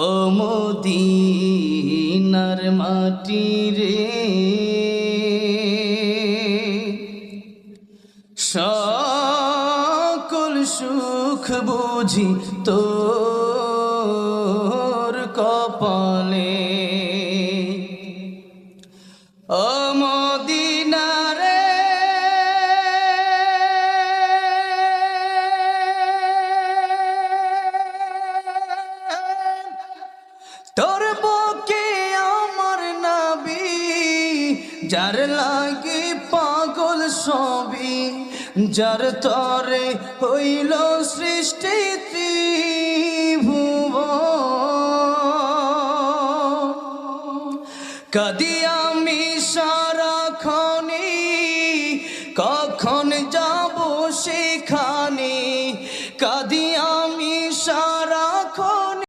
ও মদিনার মাটি রে, সকল সুখ বুঝি তোর কপালে। ও মদিনা রে, তোর বুকে আমার নবী, যার লাগি পাগল সবই, যার তরে হইল সৃষ্টি ত্রিভুবন। কাঁদি আমি